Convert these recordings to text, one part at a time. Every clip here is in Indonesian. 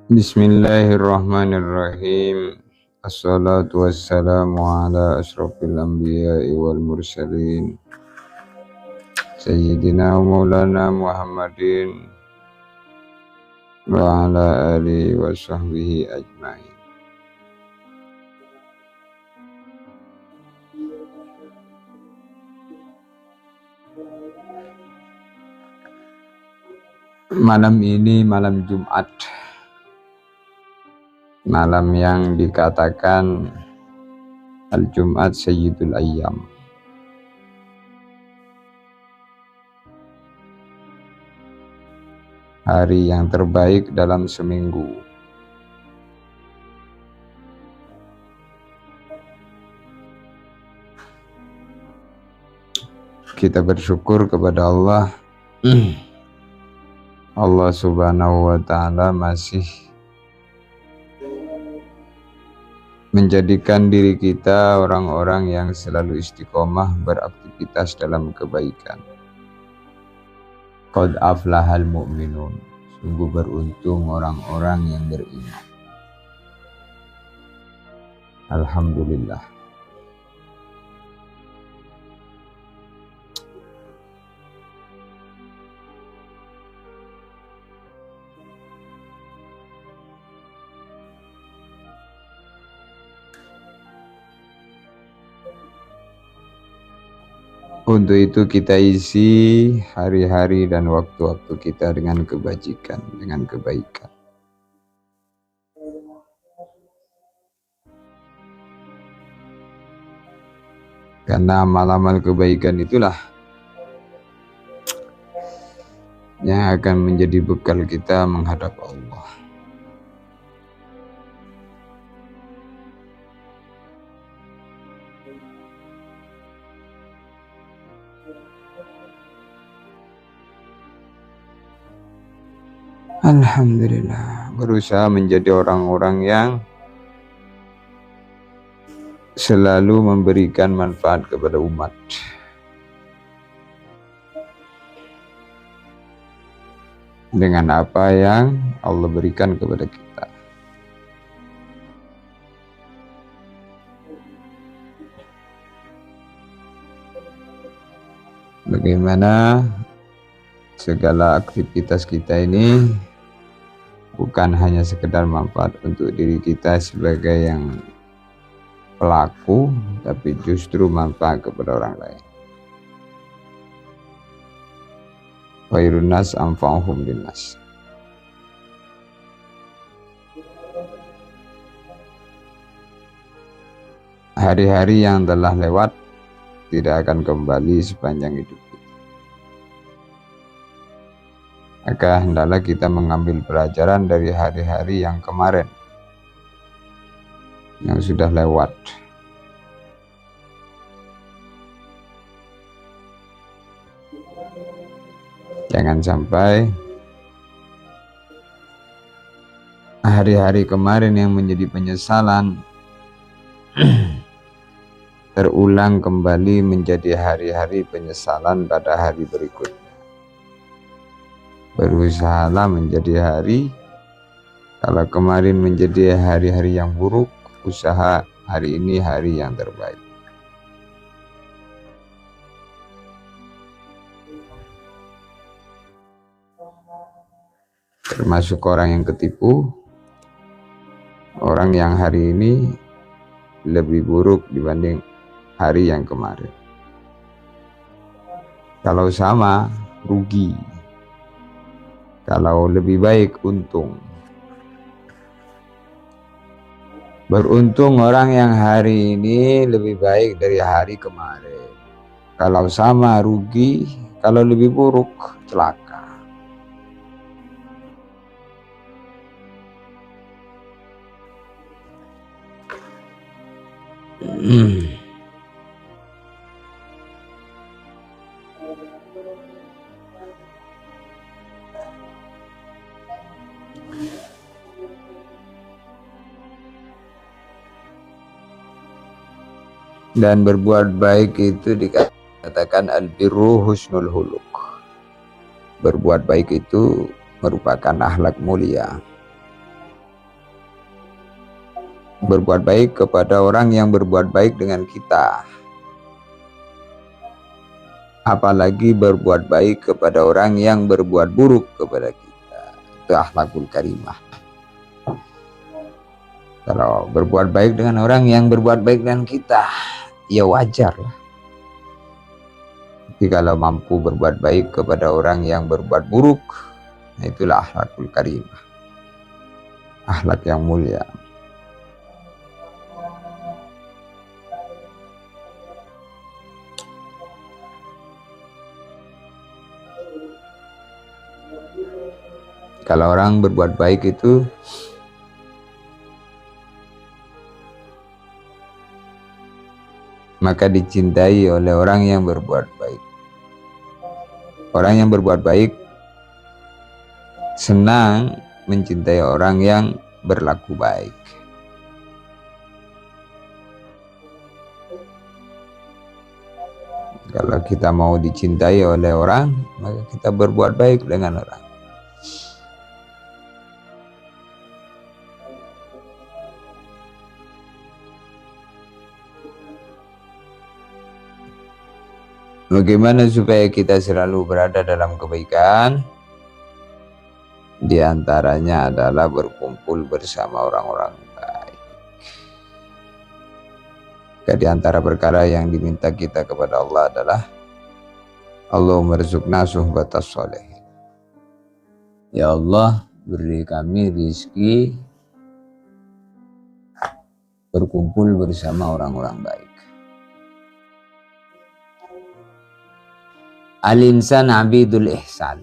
Bismillahirrahmanirrahim. Assalatu wassalamu ala ashrafil anbiya'i wal mursalin Sayyidina wa maulana Muhammadin wa ala alihi wa sahbihi ajma'in. Malam ini malam Jumat, malam yang dikatakan Al-Jum'at Sayyidul Ayyam. Hari yang terbaik dalam seminggu. Kita bersyukur kepada Allah. Allah Subhanahu wa Ta'ala masih menjadikan diri kita orang-orang yang selalu istiqomah beraktivitas dalam kebaikan. Qad aflahal mu'minun. Sungguh beruntung orang-orang yang beriman. Alhamdulillah. Untuk itu kita isi hari-hari dan waktu-waktu kita dengan kebajikan, dengan kebaikan. Karena amal-amal kebaikan itulah yang akan menjadi bekal kita menghadap Allah. Alhamdulillah, berusaha menjadi orang-orang yang selalu memberikan manfaat kepada umat. Dengan apa yang Allah berikan kepada kita. Bagaimana segala aktivitas kita ini bukan hanya sekedar manfaat untuk diri kita sebagai yang pelaku, tapi justru manfaat kepada orang lain. Khairun nas anfa'uhum linnas. Hari-hari yang telah lewat tidak akan kembali sepanjang hidup. Maka hendaklah kita mengambil pelajaran dari hari-hari yang kemarin, yang sudah lewat. Jangan sampai hari-hari kemarin yang menjadi penyesalan terulang kembali menjadi hari-hari penyesalan pada hari berikutnya. Berusahalah menjadi hari, kalau kemarin menjadi hari-hari yang buruk, usaha hari ini hari yang terbaik. Termasuk orang yang ketipu, orang yang hari ini lebih buruk dibanding hari yang kemarin. Kalau sama, rugi. Kalau lebih baik, untung. Beruntung orang yang hari ini lebih baik dari hari kemarin. Kalau sama, rugi. Kalau lebih buruk, celaka. Dan berbuat baik itu dikatakan al-birru husnul huluk. Berbuat baik itu merupakan akhlak mulia. berbuat baik kepada orang yang berbuat baik dengan kita, apalagi berbuat baik kepada orang yang berbuat buruk kepada kita. Itu akhlakul karimah. Kalau berbuat baik dengan orang yang berbuat baik dengan kita, ya wajar lah. Tapi kalau mampu berbuat baik kepada orang yang berbuat buruk, nah itulah akhlakul karimah, akhlak yang mulia. Kalau orang berbuat baik itu maka dicintai oleh orang yang berbuat baik. Orang yang berbuat baik senang mencintai orang yang berlaku baik. Kalau kita mau dicintai oleh orang, maka kita berbuat baik dengan orang. Bagaimana supaya kita selalu berada dalam kebaikan? Di antaranya adalah berkumpul bersama orang-orang baik. Di antara perkara yang diminta kita kepada Allah adalah Allahumma rzuqna suhbatas sholihin. Ya Allah, beri kami rezeki berkumpul bersama orang-orang baik. Al-insan abidul ihsan.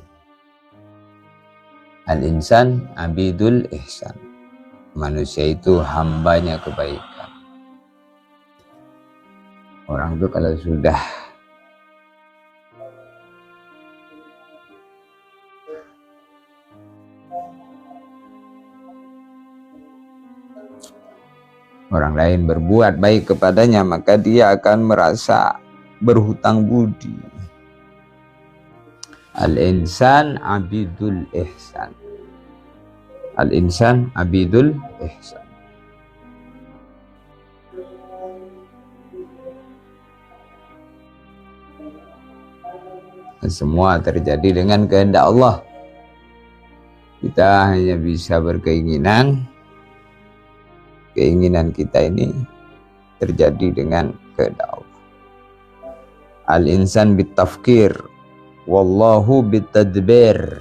Al-insan abidul ihsan. Manusia itu hambanya kebaikan. Orang itu kalau sudah orang lain berbuat baik kepadanya, maka dia akan merasa berhutang budi. Al-insan abidul ihsan. Al-insan abidul ihsan. Semua terjadi dengan kehendak Allah. Kita hanya bisa berkeinginan. Keinginan kita ini terjadi dengan kehendak Allah. Al-insan bitafkir, wallahu bitadbir.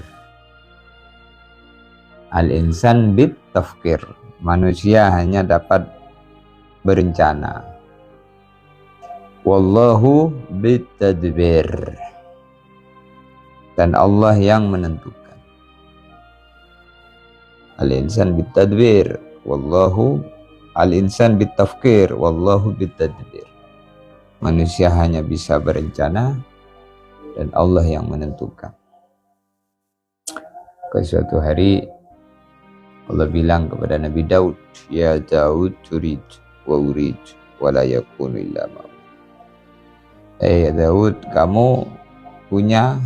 Al-insan bitafkir. Manusia hanya dapat berencana. Wallahu bitadbir. Dan Allah yang menentukan. Al-insan bitadbir. Wallahu al-insan bitafkir. Wallahu bitadbir. Manusia hanya bisa berencana dan Allah yang menentukan. Ke suatu hari Allah bilang kepada Nabi Daud, ya Daud turid wa urid wa la yakunu illa ma. Daud, kamu punya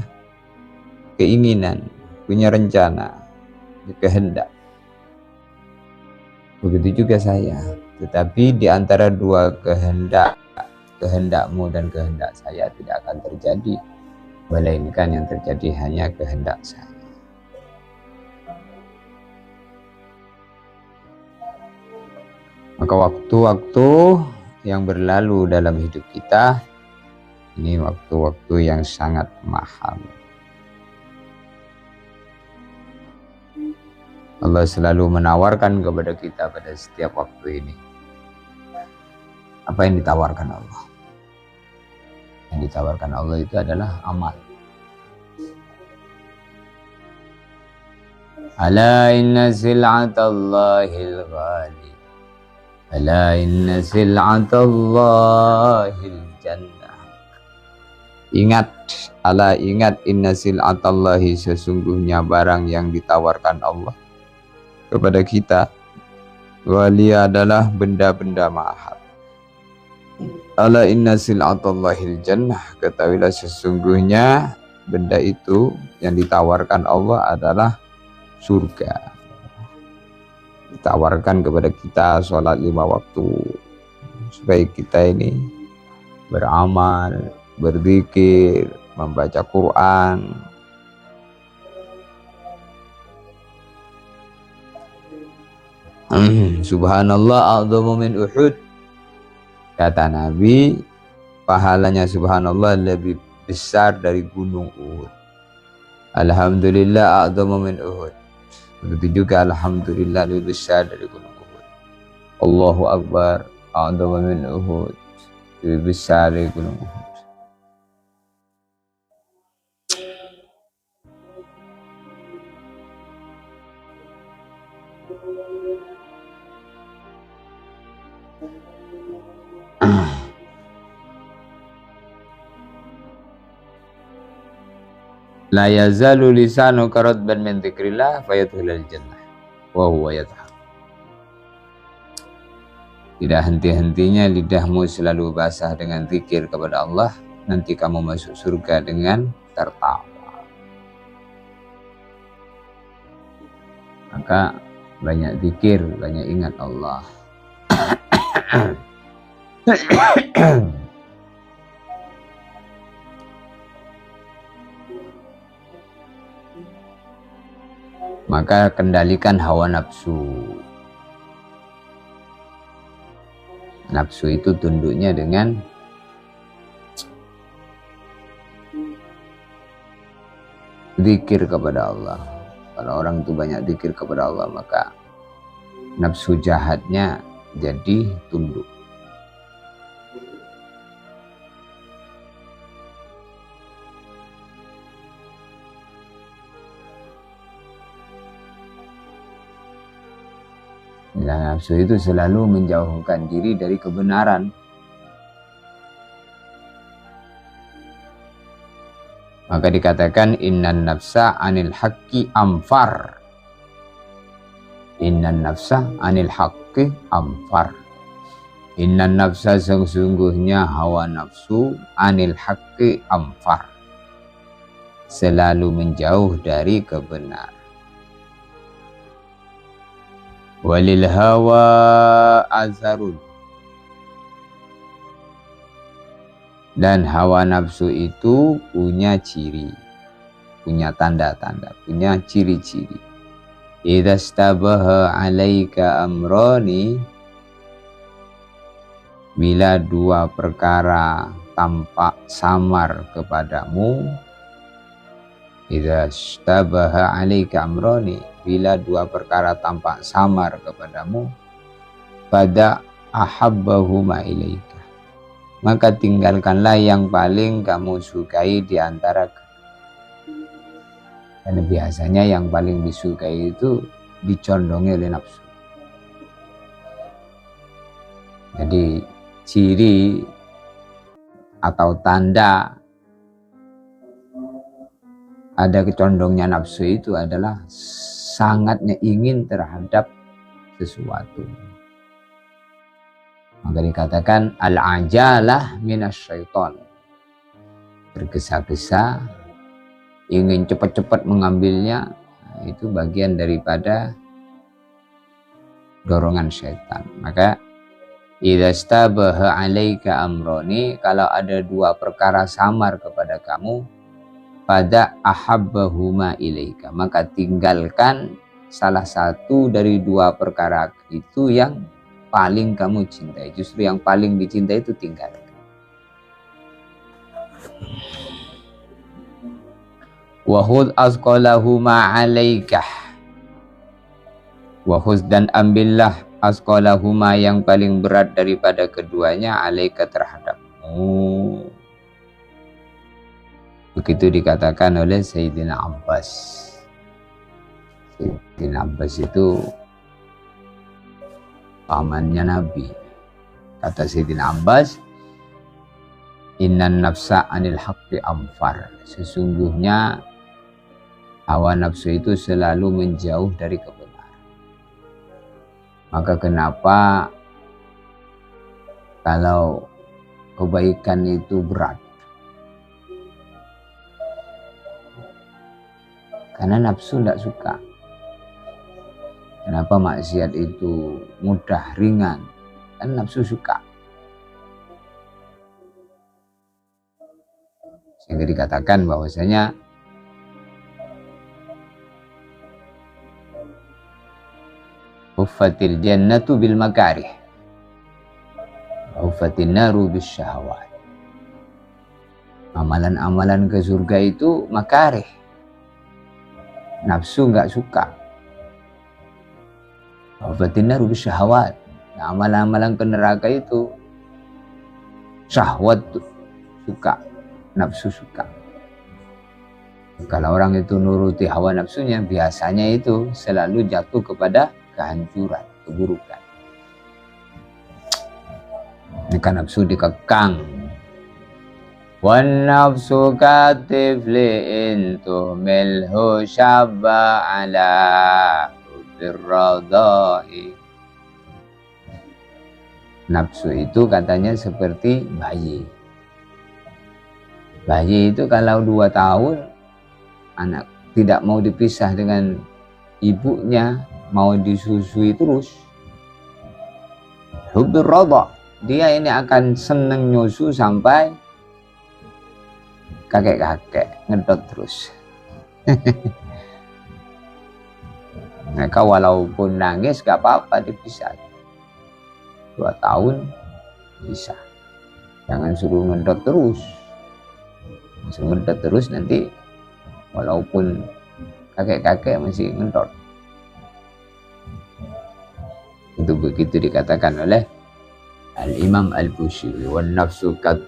keinginan, punya rencana, kehendak. Begitu juga saya. Tetapi di antara dua kehendakmu dan kehendak saya tidak akan terjadi. Melainkan yang terjadi hanya kehendak saya. Maka waktu-waktu yang berlalu dalam hidup kita, ini waktu-waktu yang sangat mahal. Allah selalu menawarkan kepada kita pada setiap waktu ini. Apa yang ditawarkan Allah? Yang ditawarkan Allah itu adalah amal. Ala inna sil'atallahil ghali. Ala inna sil'atallahil jannah. Ingat, ala ingat, inna sil'atallahi, sesungguhnya barang yang ditawarkan Allah kepada kita, ghali adalah benda-benda mahal. Ala inna sil'atallahil jannah, ketahuilah sesungguhnya benda itu yang ditawarkan Allah adalah surga. ditawarkan kepada kita sholat 5 waktu supaya kita ini beramal, berzikir, membaca Quran. Subhanallah a'dhamu min Uhud. Kata Nabi, pahalanya subhanallah lebih besar dari gunung Uhud. Alhamdulillah a'dhamu min Uhud. Begitu juga alhamdulillah lebih besar dari gunung Uhud. Allahu Akbar a'dhamu min Uhud. Lebih besar dari gunung Uhud. La yazalu lisanu karatban min dzikrillah fayadkhulul jannah wa huwa yadhhak. Tidak henti-hentinya lidahmu selalu basah dengan zikir kepada Allah, nanti kamu masuk surga dengan tertawa. Maka banyak zikir, banyak ingat Allah. Maka kendalikan hawa nafsu. Nafsu itu tunduknya dengan zikir kepada Allah. Kalau orang itu banyak zikir kepada Allah, maka nafsu jahatnya jadi tunduk. Nah, nafsu itu selalu menjauhkan diri dari kebenaran. Maka dikatakan innan nafsa anil haqqi amfar. Innan nafsa anil haqqi amfar. Innan nafsa sesungguhnya hawa nafsu anil haqqi amfar. Selalu menjauh dari kebenaran. Walil hawa azharun. Dan hawa nafsu itu punya ciri, punya tanda-tanda, punya ciri-ciri. Idza stabaha 'alaika amrani, bila dua perkara tampak samar kepadamu. Idza stabaha 'alaika amrani, bila dua perkara tampak samar kepadamu, pada ahabbahuma ilaika, maka tinggalkanlah yang paling kamu sukai di antara. Karena biasanya yang paling disukai itu dicondongi oleh nafsu. Jadi ciri atau tanda ada kecondongnya nafsu itu adalah sangatnya ingin terhadap sesuatu. Maka dikatakan al-ajalah minasyaiton. Tergesa-gesa, ingin cepat-cepat mengambilnya, itu bagian daripada dorongan syaitan. Maka idza stabaha 'alaika amroni, kalau ada dua perkara samar kepada kamu, pada ahabbahuma ilaika, maka tinggalkan salah satu dari dua perkara itu yang paling kamu cintai. Justru yang paling dicintai itu tinggalkan. Wahud asqalahuma alaikah. Wahuz, dan ambillah asqalahuma, yang paling berat daripada keduanya, alaika, terhadapmu. Begitu dikatakan oleh Sayyidina Abbas. Sayyidina Abbas itu pamannya Nabi. Kata Sayyidina Abbas, innan nafsa anil haqqi amfar. Sesungguhnya hawa nafsu itu selalu menjauh dari kebenaran. Maka kenapa kalau kebaikan itu berat? Karena nafsu tidak suka. Kenapa maksiat itu mudah, ringan? Kan nafsu suka. Sehingga dikatakan bahwasanya huffatil jannatu bil makarih, huffatin naru bis syahwat. Amalan-amalan ke surga itu makarih, nafsu nggak suka. Huffatin naru bis syahwat. Nah, amalan-amalan ke neraka itu syahwat suka, nafsu suka. Kalau orang itu nuruti hawa nafsunya, biasanya itu selalu jatuh kepada kehancuran, keburukan. Ini kan nafsu dikekang. Wan nafsu katifli'in tuhmilhu syabba ala birradai. Nafsu itu katanya seperti bayi. Bayi itu kalau 2 tahun, anak tidak mau dipisah dengan ibunya, mau disusui terus. Hubbur radha, dia ini akan seneng nyusu sampai kakek-kakek ngedot terus. Maka walaupun nangis gak apa-apa dipisah. 2 tahun bisa. Jangan suruh ngedot terus. Suruh ngedot terus nanti walaupun kakek-kakek masih ngedot. Itu begitu dikatakan oleh Al-Imam Al-Busiri. Wan nafsu kat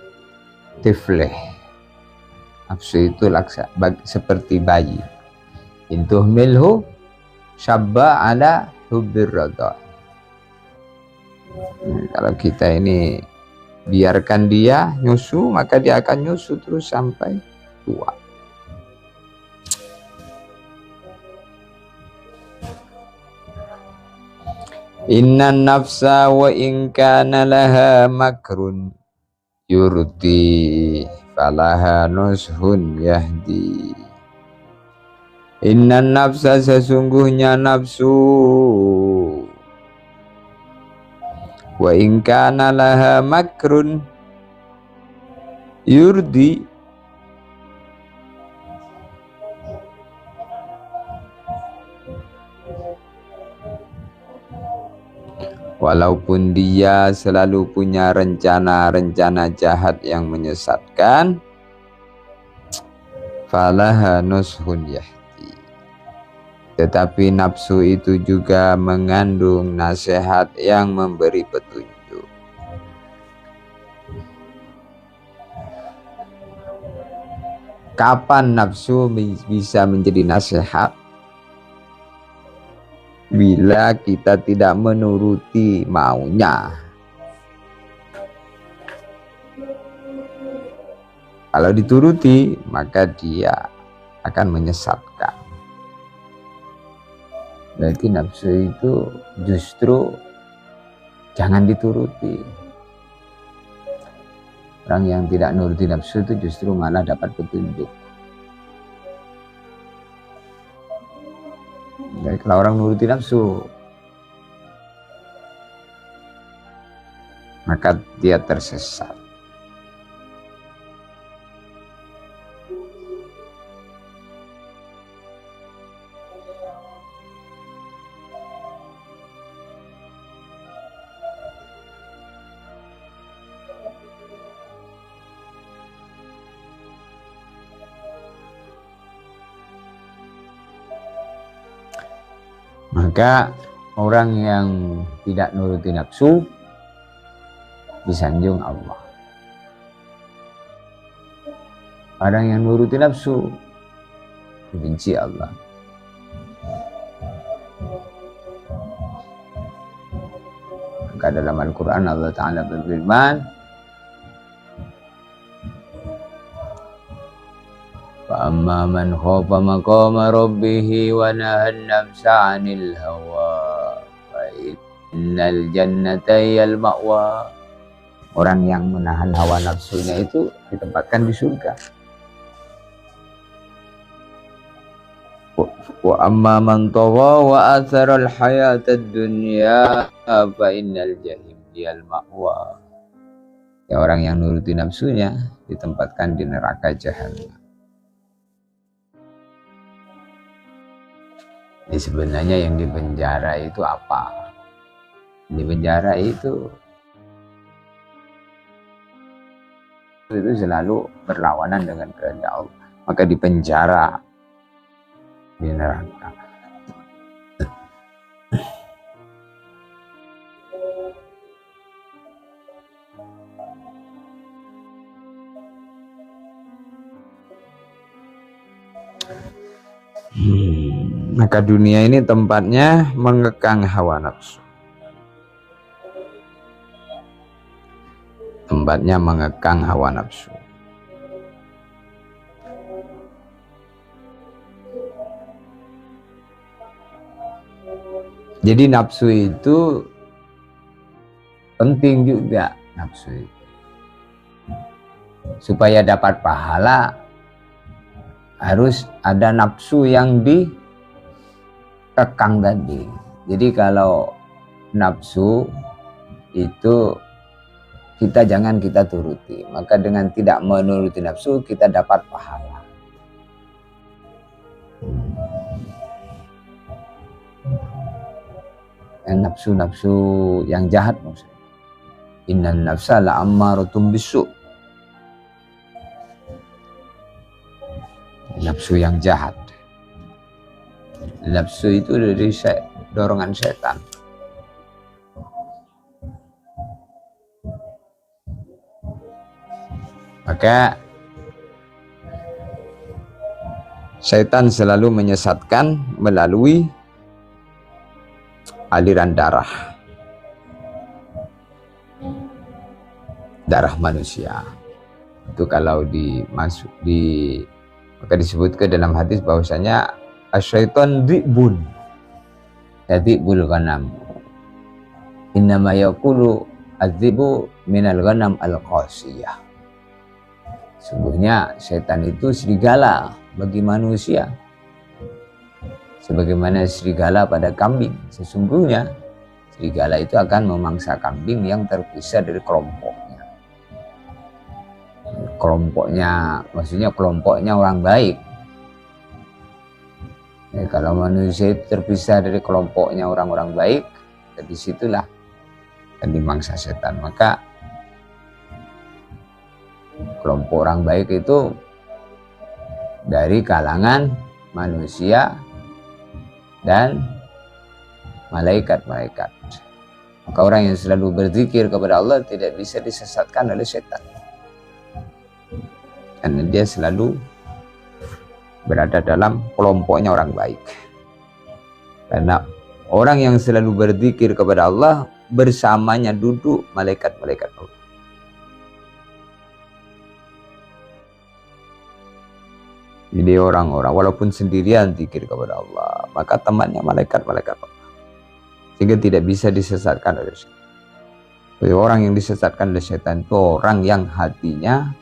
tiflih. Nafsu itu seperti bayi. Intuh milhu syabba ala hubbir radha. Kalau kita ini biarkan dia nyusu, maka dia akan nyusu terus sampai tua. Inna nafsa wa in kana laha makrun yurdi falaha nushun yahdi. Inna nafsa, sesungguhnya nafsu, wa in kana laha makrun yurdi, walaupun dia selalu punya rencana-rencana jahat yang menyesatkan, falaha nushun yahdi, tetapi nafsu itu juga mengandung nasihat yang memberi petunjuk. Kapan nafsu bisa menjadi nasihat? Bila kita tidak menuruti maunya. Kalau dituruti, maka dia akan menyesatkan. Berarti nafsu itu justru jangan dituruti. Orang yang tidak nuruti nafsu itu justru malah dapat petunjuk. Jadi kalau orang nuruti nafsu, maka dia tersesat. Maka orang yang tidak nuruti nafsu disanjung Allah. Orang yang nuruti nafsu dibenci Allah. Maka dalam Al-Quran Allah Ta'ala berfirman, فَأَمَّا مَنْ خَافَ مَقَامَ رَبِّهِ وَنَهَى النَّفْسَ عَنِ الْهَوَى فَإِنَّ الْجَنَّةَ هِيَ الْمَأْوَى. Orang yang menahan hawa nafsunya itu ditempatkan di surga. Wa amma man tagha wa athara al-hayata ad-dunya fa innal jahim hiyal ma'wa. Ya, orang yang nuruti nafsunya ditempatkan di neraka jahanam. Jadi sebenarnya yang di penjara itu apa? Di penjara itu selalu berlawanan dengan kehendak Allah. Maka di penjara, di neraka. Maka dunia ini tempatnya mengekang hawa nafsu. Tempatnya mengekang hawa nafsu. Jadi nafsu itu penting juga, nafsu itu. Supaya dapat pahala harus ada nafsu yang dikekang tadi. Jadi kalau nafsu itu jangan kita turuti. Maka dengan tidak menuruti nafsu kita dapat pahala. Yang nafsu-nafsu yang jahat maksudnya. Innan nafsa la'ammaratun bisu'. Nafsu yang jahat. Nafsu itu dari dorongan setan. Maka setan selalu menyesatkan melalui aliran darah manusia. Itu kalau maka disebutkan dalam hadis bahwasanya asyaiton dhi'bun, yadhi'bul ghanam. Innama yaqulu adhibu minal ghanam al-qasiyah. Sungguhnya setan itu serigala bagi manusia, sebagaimana serigala pada kambing. Sesungguhnya serigala itu akan memangsa kambing yang terpisah dari kelompoknya. Maksudnya kelompoknya orang baik. Kalau manusia itu terpisah dari kelompoknya orang-orang baik, dari situlah akan dimangsa setan. Maka kelompok orang baik itu dari kalangan manusia dan malaikat-malaikat. Maka orang yang selalu berzikir kepada Allah tidak bisa disesatkan oleh setan, karena dia selalu berada dalam kelompoknya orang baik. Karena orang yang selalu berzikir kepada Allah, bersamanya duduk malaikat-malaikat Allah. Jadi orang-orang walaupun sendirian zikir kepada Allah, maka temannya malaikat-malaikat Allah, sehingga tidak bisa disesatkan oleh setan. Jadi orang yang disesatkan oleh setan itu orang yang hatinya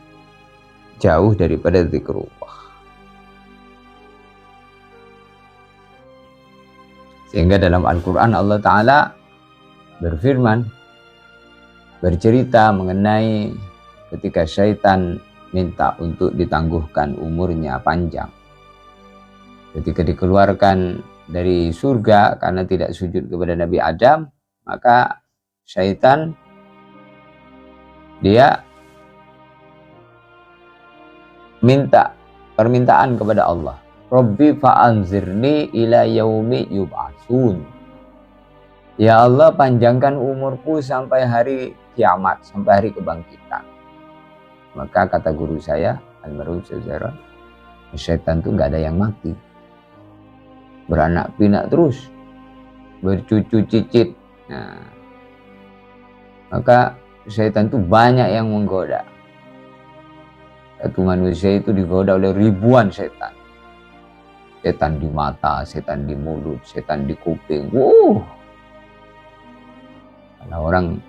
jauh daripada zikrullah. Sehingga dalam Al-Quran Allah Ta'ala berfirman, bercerita mengenai ketika syaitan minta untuk ditangguhkan umurnya panjang. Ketika dikeluarkan dari surga karena tidak sujud kepada Nabi Adam, maka syaitan dia minta permintaan kepada Allah, Rabbi fa'anzirni ila yaumi yub'atsun. Ya Allah, panjangkan umurku sampai hari kiamat, sampai hari kebangkitan. Maka kata guru saya, almarhum Syekh, syaitan itu nggak ada yang mati, beranak pinak terus, bercucu cicit. Nah, maka syaitan itu banyak yang menggoda. Satu manusia itu digoda oleh ribuan setan. Setan di mata, setan di mulut, setan di kuping. Kalau orang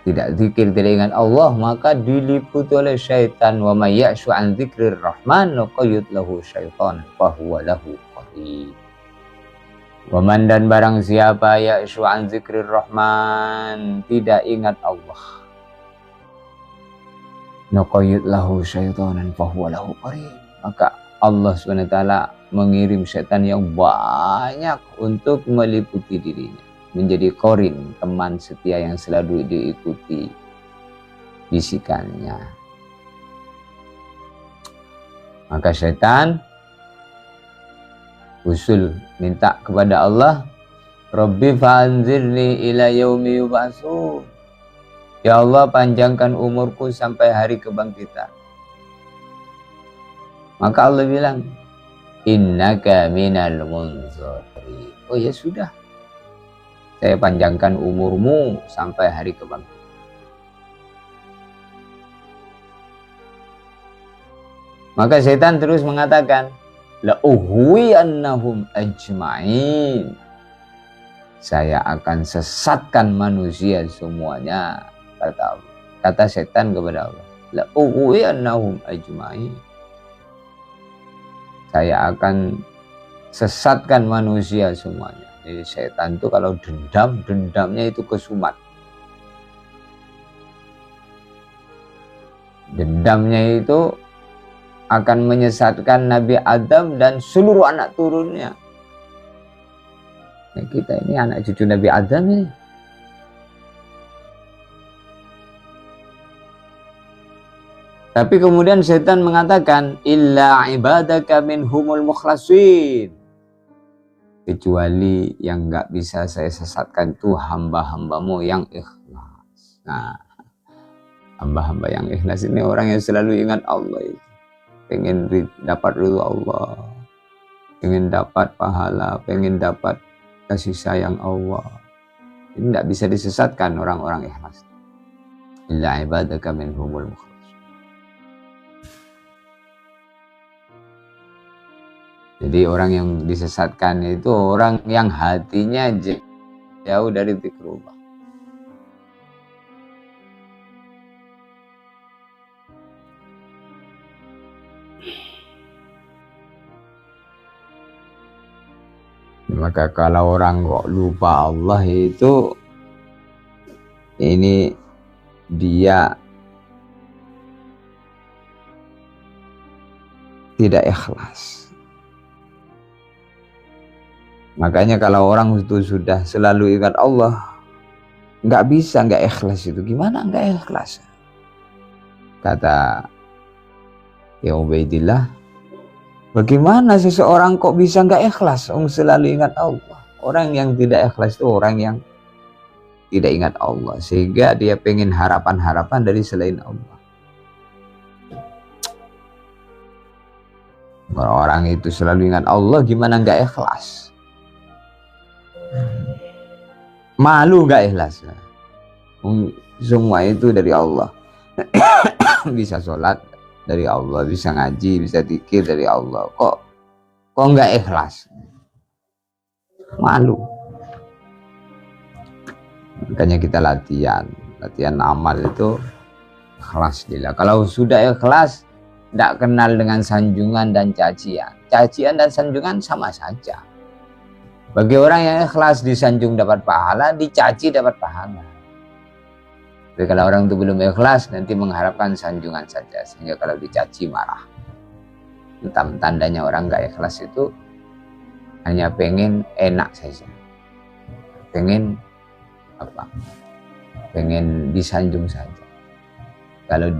tidak zikir, tidak ingat Allah, maka diliputi oleh syaitan. Wa may ya'shu an dzikrir rahman nuqayyid lahu syaitan fa huwa lahu qarin. Waman, dan barang siapa ya'shu an dzikrir rahman, tidak ingat Allah, nuqayyid lahu syaitanan fa huwa lahu qarin, maka Allah SWT mengirim syaitan yang banyak untuk meliputi dirinya, menjadi korin, teman setia yang selalu diikuti bisikannya. Maka syaitan usul minta kepada Allah, Rabbi fa'anzirni ila yaumi yub'atsun. Ya Allah, panjangkan umurku sampai hari kebangkitan. Maka Allah bilang, innaka minal munzirin. Oh ya sudah, saya panjangkan umurmu sampai hari kebangkitan. Maka setan terus mengatakan, la ughwiyannahum ajma'in. Saya akan sesatkan manusia semuanya, kata Allah. Kata setan kepada Allah, la ughwiyannahum ajma'in. Saya akan sesatkan manusia semuanya. Jadi setan itu kalau dendam, dendamnya itu kesumat. Dendamnya itu akan menyesatkan Nabi Adam dan seluruh anak turunnya. Nah, kita ini anak cucu Nabi Adam ini. Tapi kemudian setan mengatakan, illa ibadaka minhumul mukhlasin. Kecuali yang nggak bisa saya sesatkan itu hamba-hambamu yang ikhlas. Nah, hamba-hamba yang ikhlas ini orang yang selalu ingat Allah itu. Pengen dapat ridho Allah, pengen dapat pahala, pengen dapat kasih sayang Allah. Ini tidak bisa disesatkan orang-orang ikhlas. Illa ibadaka minhumul mukhlasin. Jadi orang yang disesatkan itu orang yang hatinya jauh dari zikrullah. Maka kalau orang kok lupa Allah itu, ini dia tidak ikhlas. Makanya kalau orang itu sudah selalu ingat Allah, nggak bisa nggak ikhlas itu. Gimana nggak ikhlas? Kata ya Ubaidillah, bagaimana seseorang kok bisa nggak ikhlas? Selalu ingat Allah. Orang yang tidak ikhlas itu orang yang tidak ingat Allah, sehingga dia pengen harapan-harapan dari selain Allah. Kalau orang itu selalu ingat Allah, gimana nggak ikhlas? Malu nggak ikhlas? Semua itu dari Allah. Bisa sholat dari Allah, bisa ngaji, bisa zikir dari Allah. Kok nggak ikhlas? Malu. Makanya kita latihan amal itu ikhlas lillah. Kalau sudah ikhlas, tidak kenal dengan sanjungan dan cacian. Cacian dan sanjungan sama saja. Bagi orang yang ikhlas, disanjung dapat pahala, dicaci dapat pahala. Tapi kalau orang itu belum ikhlas, nanti mengharapkan sanjungan saja, sehingga kalau dicaci marah. Tandanya orang nggak ikhlas itu hanya pengen enak saja, pengen apa? Pengen disanjung saja. Kalau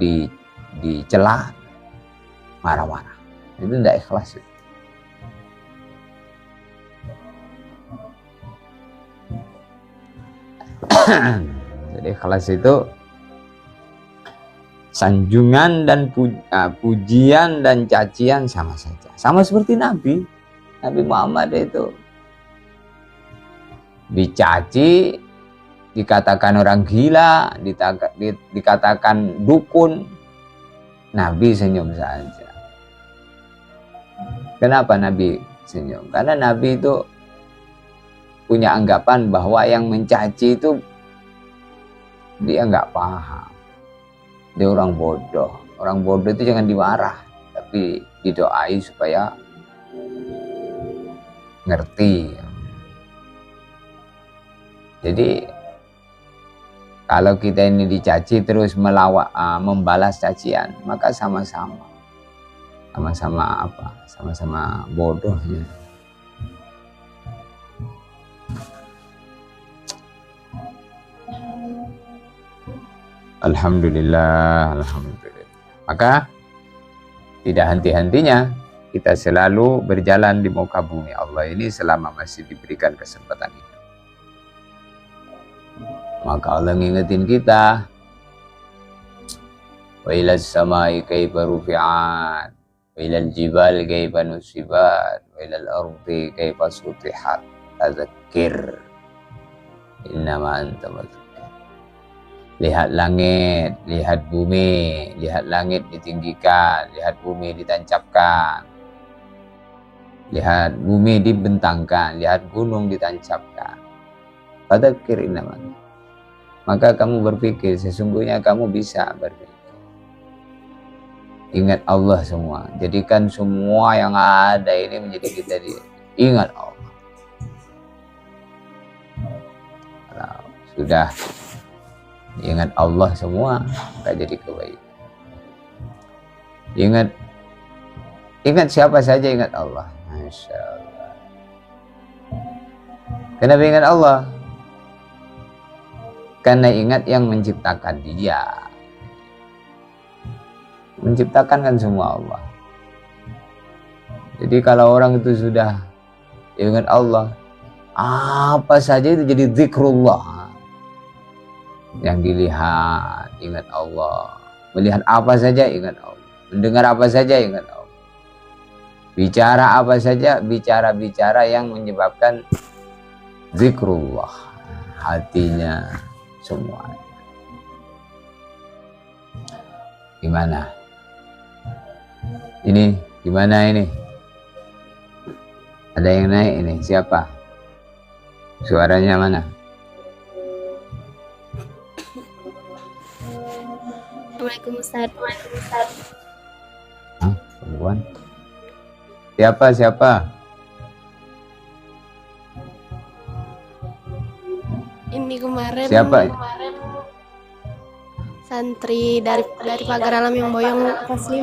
dicela, marah-marah. Itu tidak ikhlas. Jadi ikhlas itu sanjungan dan pujian dan cacian sama saja. Sama seperti Nabi Muhammad itu dicaci, dikatakan orang gila, dikatakan dukun, Nabi senyum saja. Kenapa Nabi senyum? Karena Nabi itu punya anggapan bahwa yang mencaci itu dia nggak paham, dia orang bodoh. Orang bodoh itu jangan dimarah, tapi didoai supaya ngerti. Jadi kalau kita ini dicaci terus membalas cacian, maka sama-sama apa? Sama-sama bodohnya. Alhamdulillah, alhamdulillah. Maka tidak henti-hentinya kita selalu berjalan di muka bumi Allah ini selama masih diberikan kesempatan ini. Maka Allah ngingetin kita, wa ilas samai kaifa rufi'at, wa ilal jibal kaifa nusibat, wa ilal ardi kaifa sutihat, tadzakir innama anta madzakir. Lihat langit, lihat bumi, lihat langit ditinggikan, lihat bumi ditancapkan, lihat bumi dibentangkan, lihat gunung ditancapkan. Tadzakir innama. Maka kamu berpikir, sesungguhnya kamu bisa berpikir. Ingat Allah semua. Jadikan semua yang ada ini menjadi kita ingat Allah. Kalau sudah ingat Allah semua, maka jadi kebaikan. Ingat siapa saja ingat Allah. Masya Allah. Kenapa ingat Allah? Karena ingat yang menciptakan dia. Menciptakan kan semua Allah. Jadi kalau orang itu sudah ingat Allah, apa saja itu jadi zikrullah. Yang dilihat, ingat Allah. Melihat apa saja, ingat Allah. Mendengar apa saja, ingat Allah. Bicara apa saja, bicara-bicara yang menyebabkan zikrullah. Hatinya semua. Gimana? Ini gimana ini? Ada yang naik ini, siapa? Suaranya mana? Assalamualaikum Ustaz. Hah, perempuan? Siapa? Ini kemarin Siapa? Santri dari Pagar Alam yang boyong kelas 5.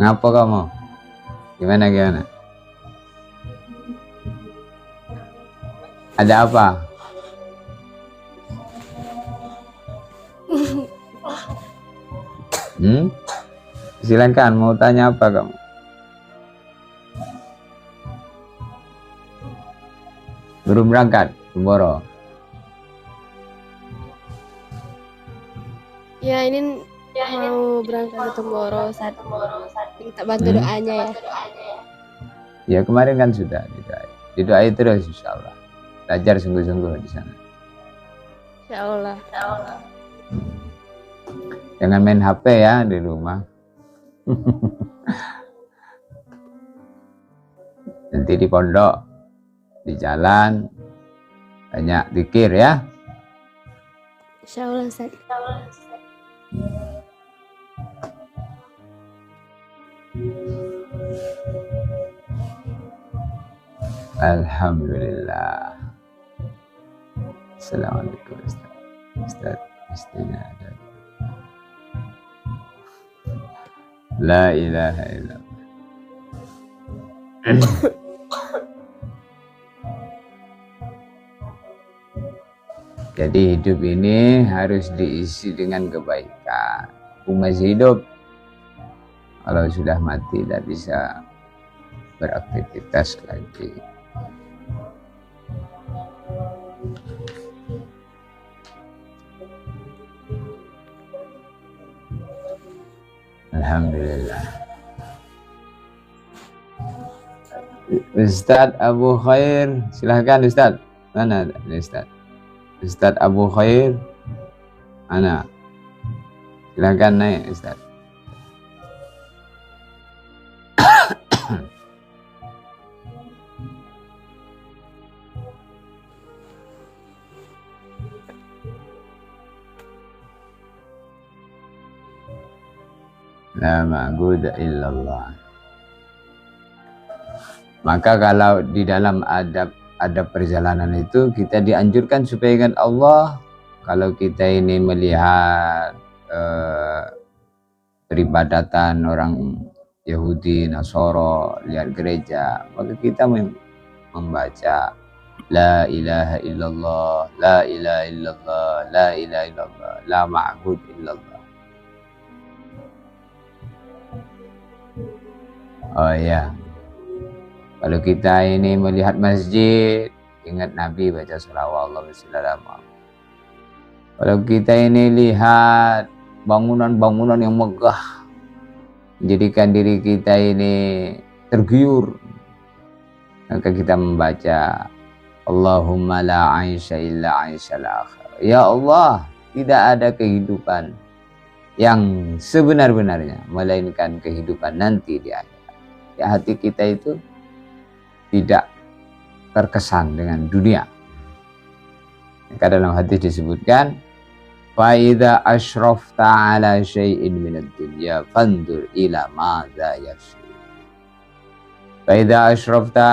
Ngapa kamu? Gimana? Ada apa? Silakan, mau tanya apa kamu? Belum berangkat ke Boro? Ya ini mau berangkat ke Temboro saat minta bantu doanya ya. Ya kemarin kan sudah didoai terus insya Allah. Belajar sungguh-sungguh di sana. Insya Allah. Jangan main HP ya di rumah. Nanti di pondok, di jalan, banyak zikir ya. Insya Allah Ustaz. Alhamdulillah. Assalamualaikum Ustaz. Istrinya ada. La ilaha illallah. Jadi hidup ini harus diisi dengan kebaikan. Masih hidup, kalau sudah mati tidak bisa beraktivitas lagi. Alhamdulillah. Ustadz Abu Khair, silahkan Ustadz. Mana Ustadz? Ustadz Abu Khair, mana? Silahkan naik Ustadz. La ma'budu illallah. Maka kalau di dalam adab perjalanan itu kita dianjurkan supaya ingat Allah. Kalau kita ini melihat peribadatan orang Yahudi, Nasoro, lihat gereja, maka kita membaca La ilaha illallah, la ilaha illallah, la ilaha illallah, la ma'bud illallah. Oh ya, kalau kita ini melihat masjid, ingat Nabi, baca salawat Allah wasallam. Kalau kita ini lihat bangunan-bangunan yang megah, menjadikan diri kita ini tergiur, maka kita membaca Allahumma la aisha illa aishal akhir. Ya Allah, tidak ada kehidupan yang sebenar-benarnya melainkan kehidupan nanti di akhirat. Ya, hati kita itu tidak terkesan dengan dunia. Maka dalam hadis disebutkan, fa idza asyrafta ala syai'in minad dunya fandur ila madza yafsi. Fa idza asyrafta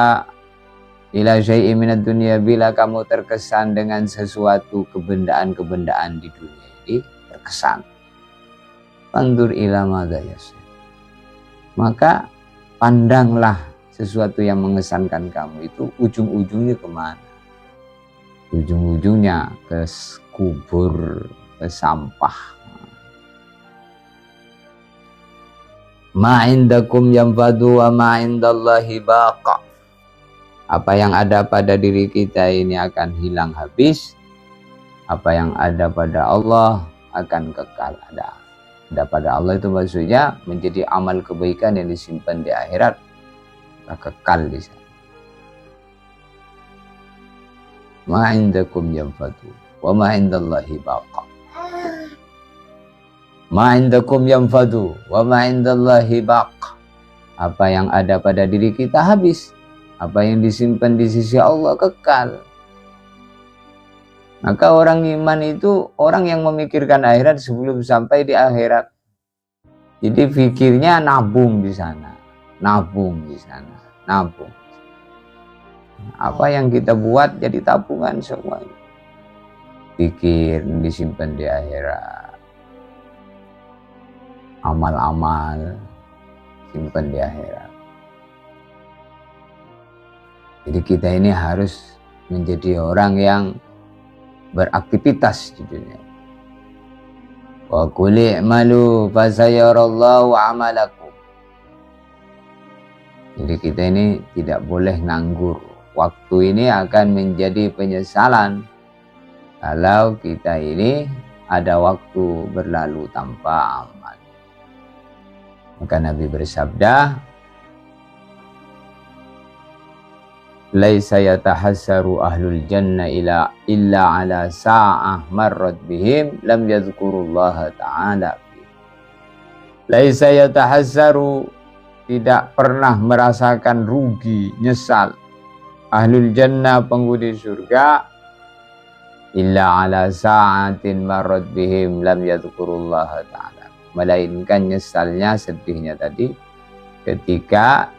ila syai'in minad dunya, bila kamu terkesan dengan sesuatu kebendaan-kebendaan di dunia ini, terkesan, fandur ila madza yafsi, maka pandanglah sesuatu yang mengesankan kamu itu ujung-ujungnya kemana? Ujung-ujungnya ke kubur, ke sampah. Ma indakum yanfadu wa ma indallahi baqa. Apa yang ada pada diri kita ini akan hilang habis. Apa yang ada pada Allah akan kekal ada. Ada pada Allah itu maksudnya menjadi amal kebaikan yang disimpan di akhirat, kekal di sana. Ma indakum yanfadu wa ma indallahi baqa. Ma indakum yanfadu wa ma indallahi baqa. Apa yang ada pada diri kita habis, apa yang disimpan di sisi Allah kekal. Maka orang iman itu orang yang memikirkan akhirat sebelum sampai di akhirat. Jadi pikirnya nabung di sana, nabung di sana, nabung. Apa yang kita buat jadi tabungan semuanya. Pikir disimpan di akhirat. Amal-amal simpan di akhirat. Jadi kita ini harus menjadi orang yang beraktivitas di dunia. Wa qul i'malu fasayarallahu amalakum. Jadi kita ini tidak boleh nganggur. Waktu ini akan menjadi penyesalan kalau kita ini ada waktu berlalu tanpa amal. Maka Nabi bersabda, laisa yatahassaru ahlul jannah illa ala sa'ah marrat bihim lam yadhkurullaha ta'ala. Laisa yatahassaru, tidak pernah merasakan rugi, nyesal, ahlul jannah, penghuni surga, illa ala sa'atin marrat bihim lam yadhkurullaha ta'ala, melainkan nyesalnya, sedihnya tadi ketika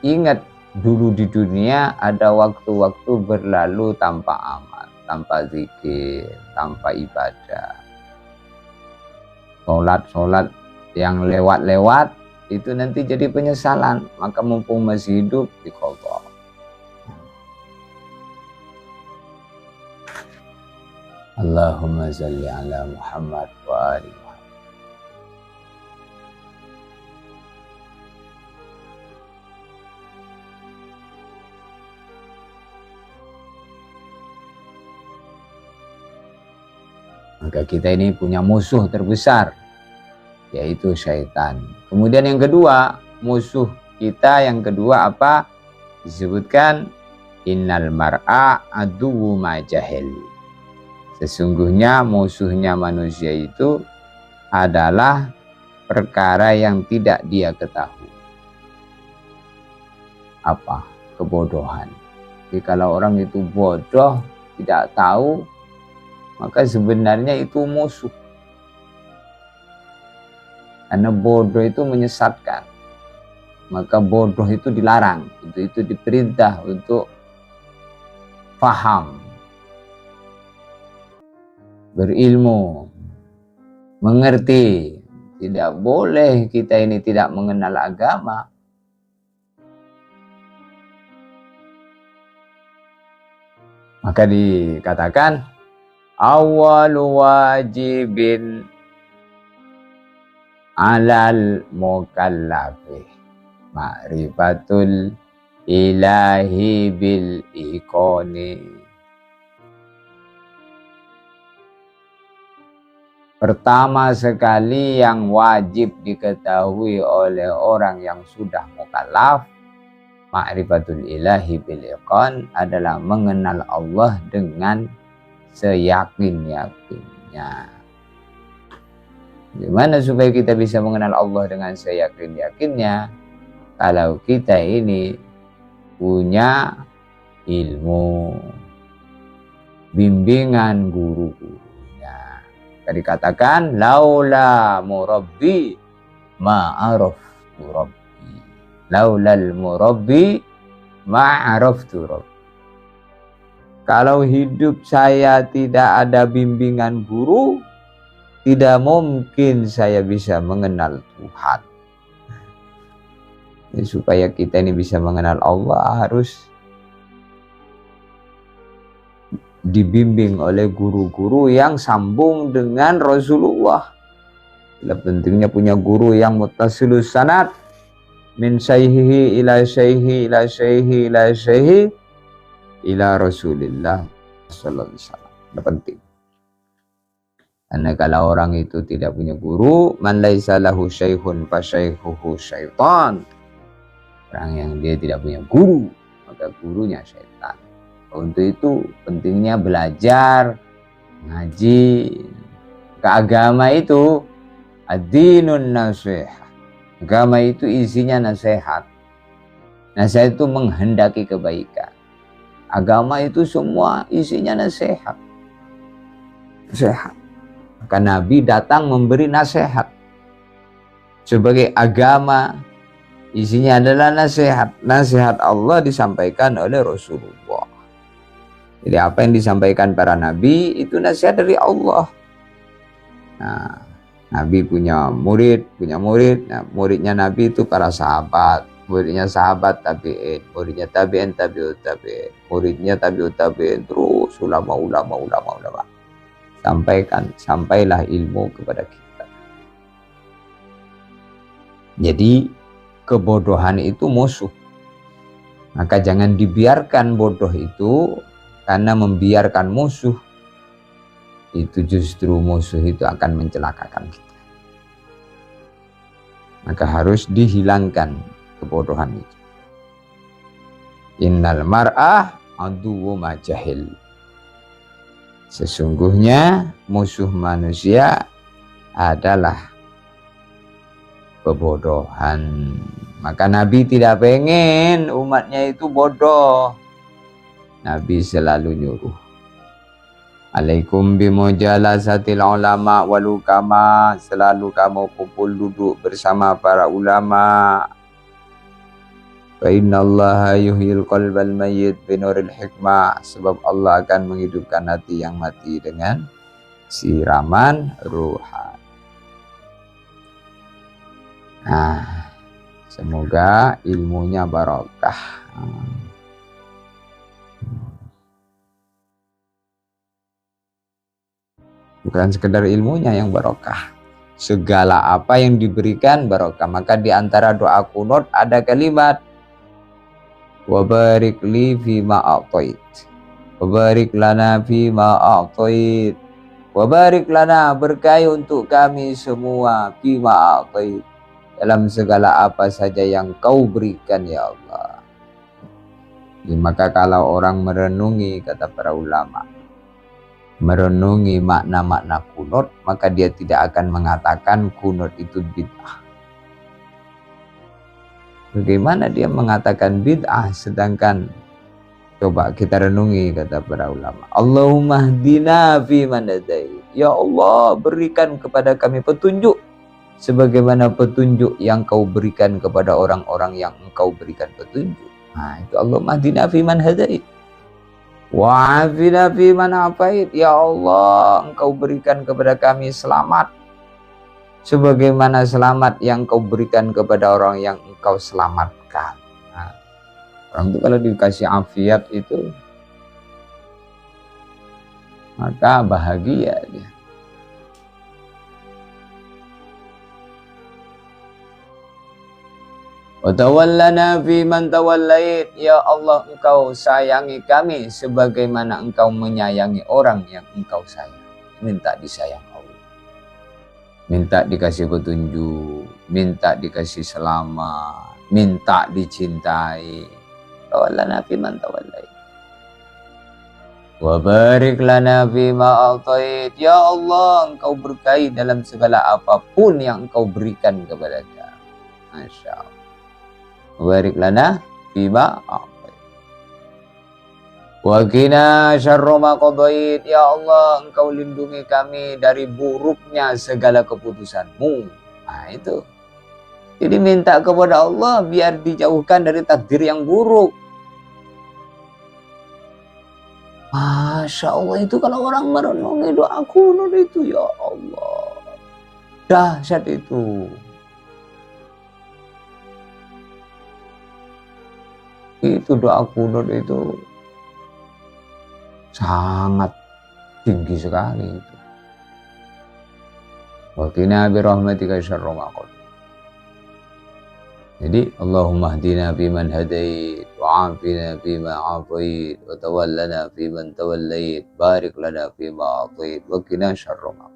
ingat dulu di dunia ada waktu-waktu berlalu tanpa amal, tanpa zikir, tanpa ibadah. Sholat yang lewat-lewat itu nanti jadi penyesalan. Maka mumpung masih hidup, diqadha. Allahumma salli ala Muhammad wa ali Muhammad. Maka kita ini punya musuh terbesar, yaitu syaitan. Kemudian yang kedua, musuh kita yang kedua apa? Disebutkan innal mar'a aduwwu ma jahil. Sesungguhnya musuhnya manusia itu adalah perkara yang tidak dia ketahui. Apa? Kebodohan. Jadi kalau orang itu bodoh, tidak tahu, maka sebenarnya itu musuh. Karena bodoh itu menyesatkan. Maka bodoh itu dilarang. Itu diperintah untuk faham, berilmu, mengerti. Tidak boleh kita ini tidak mengenal agama. Maka dikatakan awwalu wajibin alal mukallafi ma'rifatul ilahi bil ikoni. Pertama sekali yang wajib diketahui oleh orang yang sudah mukallaf, ma'rifatul ilahi bil iqan, adalah mengenal Allah dengan seyakin-yakinnya. Gimana supaya kita bisa mengenal Allah dengan seyakin-yakinnya? Kalau kita ini punya ilmu, bimbingan guru-gurunya. Tadi katakan laula murabbi ma'araftu rabbi. Laulal murabbi ma'araftu rabbi. Kalau hidup saya tidak ada bimbingan guru, tidak mungkin saya bisa mengenal Tuhan. Jadi supaya kita ini bisa mengenal Allah harus dibimbing oleh guru-guru yang sambung dengan Rasulullah. Pentingnya punya guru yang muttasilus sanad min syaihihi ila syaihi ila syaihi ila syaihi ila Rasulillah sallallahu alaihi wasallam. Itu penting. Karena kalau orang itu tidak punya guru, man laisa lahu syaikhun fa syaikhuhu syaitan. Orang yang dia tidak punya guru, maka gurunya syaitan. Untuk itu pentingnya belajar, ngaji. Keagama itu ad-dinun nasihat. Agama itu isinya nasihat. Nasihat itu menghendaki kebaikan. Agama itu semua isinya nasihat. Nasihat. Maka Nabi datang memberi nasihat. Sebagai agama, isinya adalah nasihat. Nasihat Allah disampaikan oleh Rasulullah. Jadi apa yang disampaikan para nabi itu nasihat dari Allah. Nah, Nabi punya murid. Nah, muridnya Nabi itu para sahabat. Muridnya sahabat tabi'in. Muridnya tabi'in tabi'ut tabi'in. Muridnya tabi'ut tabi'in. Terus ulama. Sampailah ilmu kepada kita. Jadi kebodohan itu musuh. Maka jangan dibiarkan bodoh itu, karena membiarkan musuh itu justru musuh itu akan mencelakakan kita. Maka harus dihilangkan kebodohan itu. Innal mar'ah aduwwu ma jahil. Sesungguhnya musuh manusia adalah kebodohan. Maka Nabi tidak pengen umatnya itu bodoh. Nabi selalu nyuruh, alaikum bimujalasatil ulama wal hukama. Selalu kamu kumpul duduk bersama para ulama. Fa innallaha yuhyil qalbal mayyit binuril hikmah. Sebab Allah akan menghidupkan hati yang mati dengan siraman ruhani. Nah, semoga ilmunya barokah. Bukan sekedar ilmunya yang barokah, segala apa yang diberikan barokah. Maka di antara doa kunut ada kalimat wa barik li fi ma a'tait, wa barik lana fi ma a'tait, wa barik lana, berkahi untuk kami semua fi ma a'tait, dalam segala apa saja yang kau berikan ya Allah. Maka kalau orang merenungi, kata para ulama, merenungi makna-makna kunut, maka dia tidak akan mengatakan kunut itu bid'ah. Bagaimana dia mengatakan bid'ah, sedangkan coba kita renungi, kata para ulama, Allahumma hdina fi man hadait. Ya Allah, berikan kepada kami petunjuk sebagaimana petunjuk yang kau berikan kepada orang-orang yang engkau berikan petunjuk. Nah, itu Allahumma hdina fiman hadait wa afina fiman afait. Ya Allah, engkau berikan kepada kami selamat sebagaimana selamat yang kau berikan kepada orang yang engkau selamatkan. Nah, orang itu kalau dikasih afiat itu maka bahagia dia. Wa tawallana fi man tawallait. Ya Allah, engkau sayangi kami sebagaimana engkau menyayangi orang yang engkau sayang. Minta disayang Allah, minta dikasih petunjuk, minta dikasih selamat, minta dicintai. Tawallana fi man tawallait wa barik lana fima atait. Ya Allah, engkau berkahi dalam segala apapun yang engkau berikan kepada kami. Masya Allah. Barik lana fima atait wa qina syarra ma qadait. Ya Allah, engkau lindungi kami dari buruknya segala keputusanmu. Nah, itu. Jadi minta kepada Allah biar dijauhkan dari takdir yang buruk. Masya Allah, itu kalau orang merenungi doa kunut itu, ya Allah, dahsyat itu. Itu doa kunut itu sangat tinggi sekali itu. Wa qina bi rahmatika syarra ma qadait. Jadi Allahumma hdina fiman hadait wa afina fima afait wa tawallana fiman tawallait barik lana fima atait wa qina syarra ma.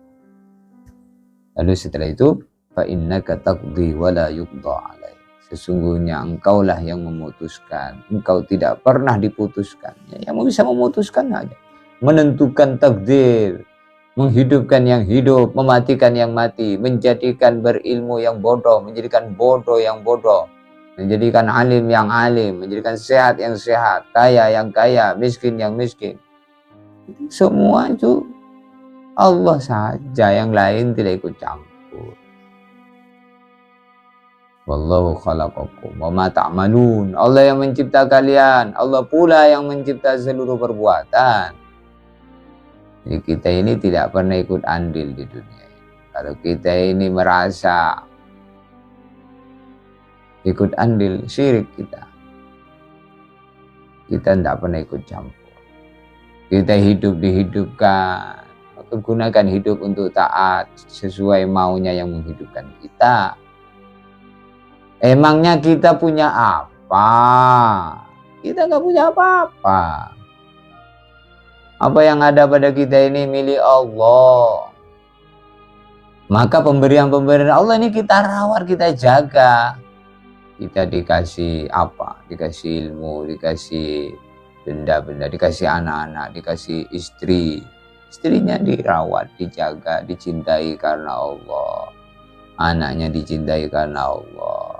Lalu setelah itu fa innaka taqdi wa la yuqda alaik. Sesungguhnya engkaulah yang memutuskan, engkau tidak pernah diputuskan. Yang bisa memutuskan aja, menentukan takdir, menghidupkan yang hidup, mematikan yang mati, menjadikan berilmu yang bodoh, menjadikan bodoh yang bodoh, menjadikan alim yang alim, menjadikan sehat yang sehat, kaya yang kaya, miskin yang miskin. Semua itu Allah saja, yang lain tidak ikut campur. Wallahu khalaqakum wa ma ta'malun. Allah yang mencipta kalian, Allah pula yang mencipta seluruh perbuatan. Jadi kita ini tidak pernah ikut andil di dunia ini. Kalau kita ini merasa ikut andil, syirik kita. Kita tidak pernah ikut campur. Kita hidup dihidupkan, maka gunakan hidup untuk taat sesuai maunya yang menghidupkan kita. Emangnya kita punya apa? Kita nggak punya apa-apa. Apa yang ada pada kita ini milik Allah. Maka pemberian-pemberian Allah ini kita rawat, kita jaga. Kita dikasih apa? Dikasih ilmu, dikasih benda-benda, dikasih anak-anak, dikasih istri. Istrinya dirawat, dijaga, dicintai karena Allah. Anaknya dicintai karena Allah.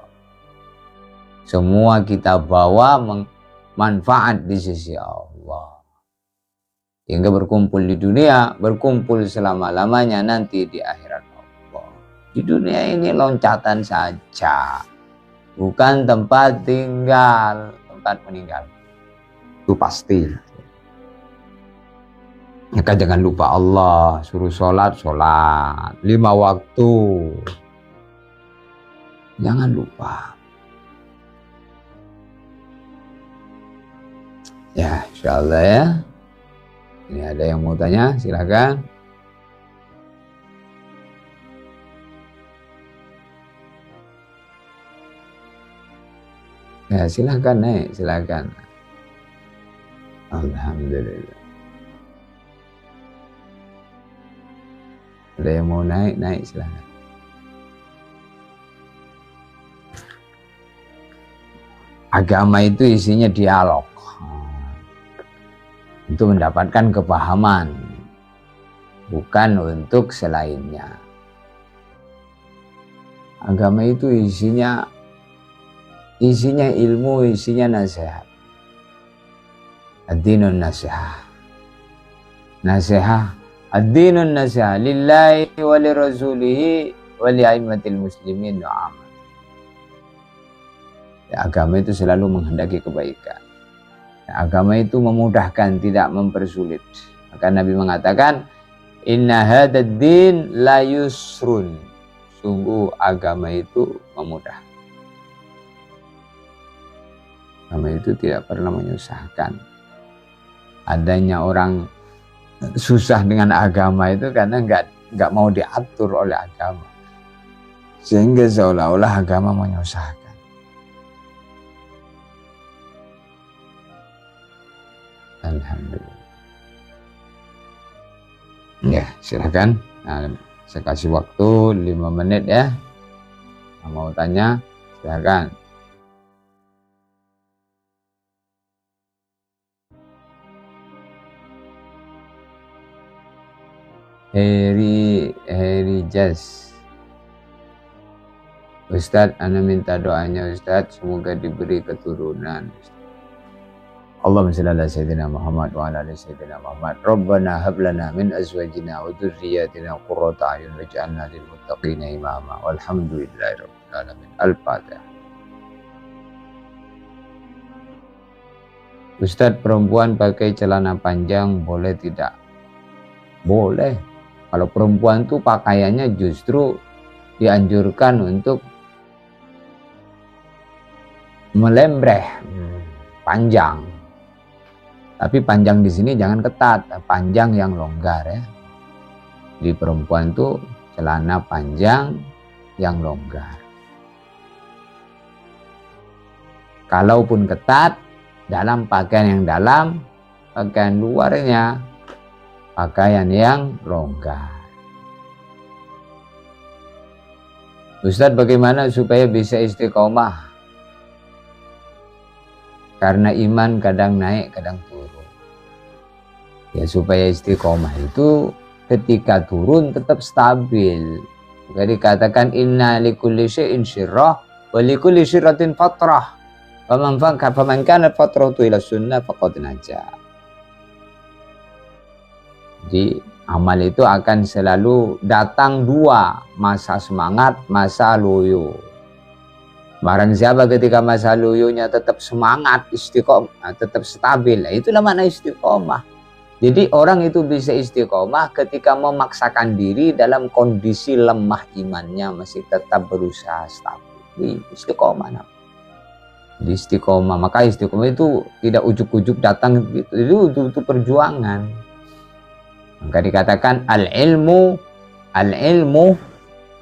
Semua kita bawa manfaat di sisi Allah. Hingga berkumpul di dunia, berkumpul selama-lamanya nanti di akhirat Allah. Di dunia ini loncatan saja, bukan tempat tinggal, tempat meninggal. Itu pasti. Maka jangan lupa Allah, suruh sholat, 5 waktu. Jangan lupa. Ya, insyaallah ya. Ini ada yang mau tanya, silakan. Ya, silakan naik, silakan. Alhamdulillah. Ada yang mau naik, naik silakan. Agama itu isinya dialog. Untuk mendapatkan kepahaman, bukan untuk selainnya. Agama itu isinya ilmu, isinya nasihat. Ad-dinun nasihat. Nasihat. Ad-dinun nasihat lillahi wa li rasulihi wa li aimmatil muslimin wa amat. Ya, agama itu selalu menghendaki kebaikan. Ya, agama itu memudahkan, tidak mempersulit. Maka Nabi mengatakan, inna hadad din la yusrun. Sungguh agama itu memudahkan. Agama itu tidak pernah menyusahkan. Adanya orang susah dengan agama itu karena nggak mau diatur oleh agama, sehingga seolah-olah agama menyusahkan. Alhamdulillah. Ya, silakan. Nah, saya kasih waktu 5 menit ya. Mau tanya, silakan. Heri Jazz. Ustadz, ana minta doanya Ustadz, semoga diberi keturunan. Allahumma shalli ala sayyidina Muhammad wa ala ali sayyidina Muhammad. Rabbana hab lana min azwajina wa dhurriyyatina qurrata a'yun waj'alna lil muttaqina imama. Walhamdulillahi rabbil alamin. Al-Fatihah. Ustadz, perempuan pakai celana panjang boleh tidak? Boleh. Kalau perempuan tuh pakaiannya justru dianjurkan untuk melembreh, panjang. Tapi panjang di sini jangan ketat, panjang yang longgar ya. Di perempuan tuh celana panjang yang longgar. Kalaupun ketat, dalam pakaian yang dalam, pakaian luarnya pakaian yang longgar. Ustadz, bagaimana supaya bisa istiqomah? Karena iman kadang naik, kadang turun. Ya, supaya istiqomah itu ketika turun tetap stabil. Jadi katakan inna likulli syai'in syirrah wa likulli syirratin fatrah. Faman kana fatratu ila sunnah faqad najah. Jadi amal itu akan selalu datang dua, masa semangat, masa loyo. Barang siapa ketika masa loyonya tetap semangat, istiqomah, tetap stabil, itulah makna istiqomah. Jadi orang itu bisa istiqomah ketika memaksakan diri dalam kondisi lemah imannya, masih tetap berusaha stabil. Istiqomah. Di istiqomah, maka istiqomah itu tidak ujuk-ujuk datang, itu perjuangan. Maka dikatakan al-ilmu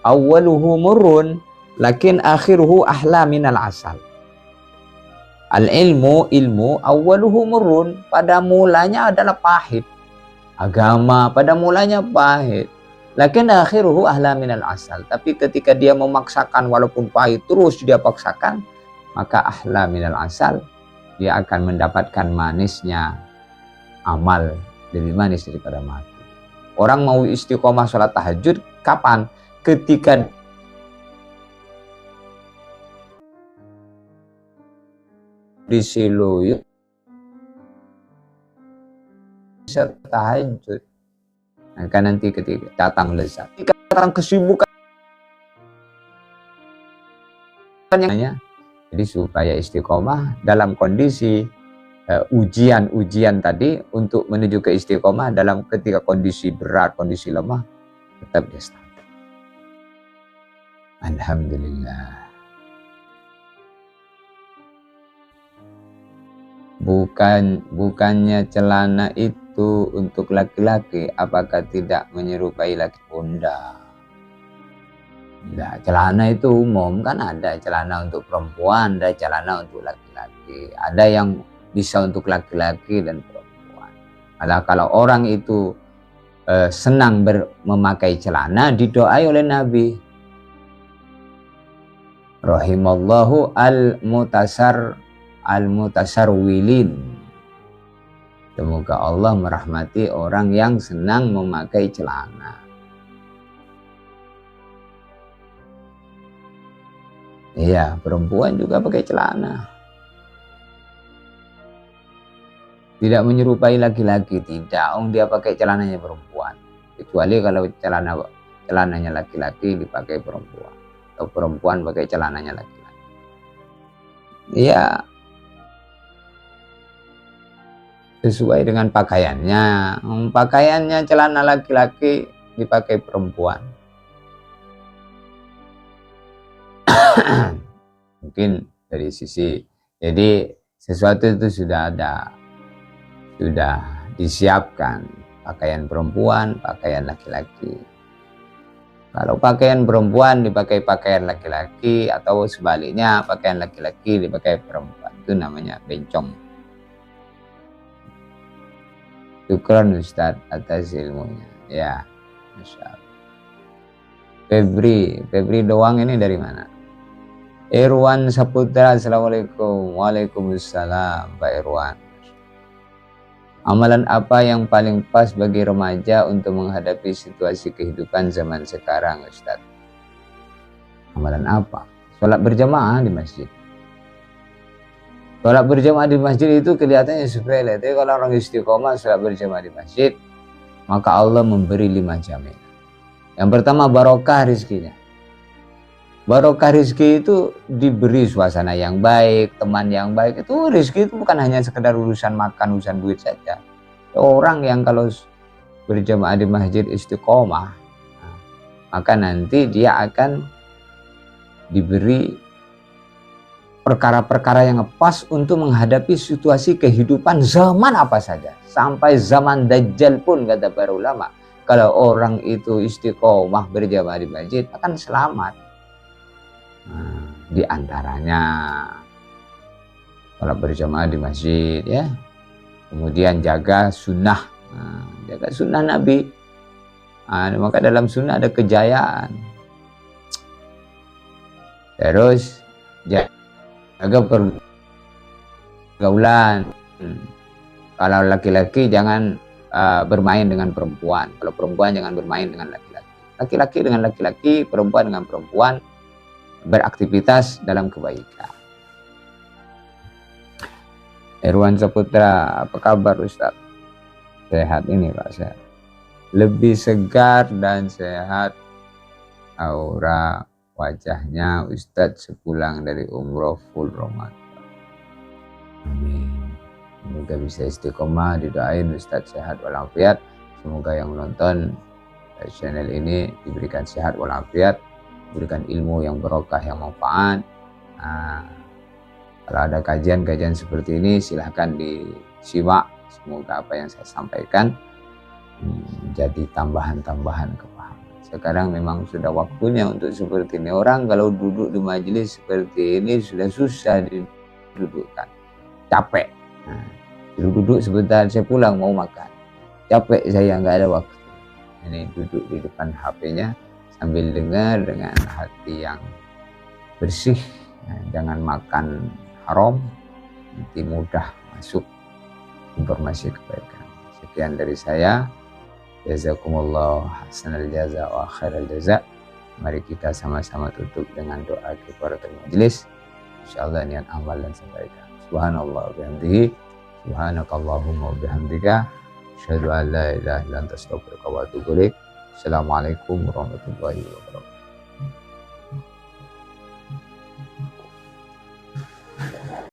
awwaluhu murrun lakin akhiruhu ahla minal asal. Ilmu awwaluhu murrun, pada mulanya adalah pahit. Agama pada mulanya pahit, lakin akhiruhu ahla minal asal. Tapi ketika dia memaksakan walaupun pahit terus dia paksakan, maka ahla minal asal, dia akan mendapatkan manisnya amal, lebih manis daripada mati. Orang mau istiqomah sholat tahajud kapan? Ketika disiluy bisa tahajud. Maka nanti ketika datang lezat, ketika datang kesibukan yang jadi supaya istiqomah dalam kondisi ujian-ujian tadi untuk menuju ke istiqomah dalam ketika kondisi berat, kondisi lemah, tetap dia stabil. Alhamdulillah. Bukannya celana itu untuk laki-laki, apakah tidak menyerupai laki bunda? Nah, celana itu umum, kan ada celana untuk perempuan, ada celana untuk laki-laki, ada yang bisa untuk laki-laki dan perempuan. Kalau orang itu senang memakai celana, didoai oleh Nabi, rahimallahu al-mutasarwilin. Semoga Allah merahmati orang yang senang memakai celana. Iya, perempuan juga pakai celana. Tidak menyerupai laki-laki, tidak. Dia pakai celananya perempuan. Kecuali kalau celananya laki-laki dipakai perempuan, atau perempuan pakai celananya laki-laki. Ya, sesuai dengan pakaiannya. Pakaiannya celana laki-laki dipakai perempuan. Mungkin dari sisi, jadi sesuatu itu sudah ada, sudah disiapkan, pakaian perempuan, pakaian laki-laki. Kalau pakaian perempuan dipakai pakaian laki-laki, atau sebaliknya pakaian laki-laki dipakai perempuan, itu namanya bencong. Syukran Ustaz atas ilmunya. Ya, Masya Allah. Febri doang ini dari mana? Irwan Saputra, Assalamualaikum. Waalaikumsalam Pak Irwan. Amalan apa yang paling pas bagi remaja untuk menghadapi situasi kehidupan zaman sekarang, Ustaz? Amalan apa? Sholat berjamaah di masjid. Sholat berjamaah di masjid itu kelihatannya sepele, tapi kalau orang istiqomah sholat berjamaah di masjid, maka Allah memberi 5 jaminan. Yang pertama, barokah rizkinya. Barokah rizki itu diberi suasana yang baik, teman yang baik. Itu rizki itu bukan hanya sekedar urusan makan, urusan duit saja. Orang yang kalau berjamaah di masjid istiqomah, maka nanti dia akan diberi perkara-perkara yang pas untuk menghadapi situasi kehidupan zaman apa saja. Sampai zaman Dajjal pun, kata para ulama, kalau orang itu istiqomah berjamaah di masjid akan selamat. Di antaranya kalau berjamaah di masjid, ya, kemudian jaga sunnah, jaga sunnah Nabi. Maka dalam sunnah ada kejayaan. Terus jaga pergaulan. Kalau laki-laki jangan bermain dengan perempuan, kalau perempuan jangan bermain dengan laki-laki. Laki-laki dengan laki-laki, perempuan dengan perempuan, beraktivitas dalam kebaikan. Irwan Saputra, apa kabar Ustaz? Sehat ini Pak, sehat. Lebih segar dan sehat aura wajahnya Ustaz sepulang dari umroh full Ramadan. Amin. Semoga bisa istiqomah, didoain Ustaz sehat walafiat. Semoga yang menonton channel ini diberikan sehat walafiat, berikan ilmu yang barokah, yang manfaat. Kalau ada kajian-kajian seperti ini silahkan disimak. Semoga apa yang saya sampaikan menjadi tambahan-tambahan kepahaman. Sekarang memang sudah waktunya untuk seperti ini. Orang kalau duduk di majelis seperti ini sudah susah didudukkan, capek. Duduk sebentar, saya pulang mau makan, capek saya, nggak ada waktu. Ini duduk di depan HP-nya sambil dengar dengan hati yang bersih, jangan makan haram, nanti mudah masuk informasi kebaikan. Sekian dari saya. Jazakumullah hasanal jaza wa khairal jaza. Mari kita sama-sama tutup dengan doa kifaratul majlis. Insyaallah niat amal dan sampaikan. Subhanallah wa bihamdihi, subhanakallahumma wa bihamdika, asyhadu an la ilaha illa anta astaghfiruka wa atubu ilaik. Assalamualaikum warahmatullahi wabarakatuh.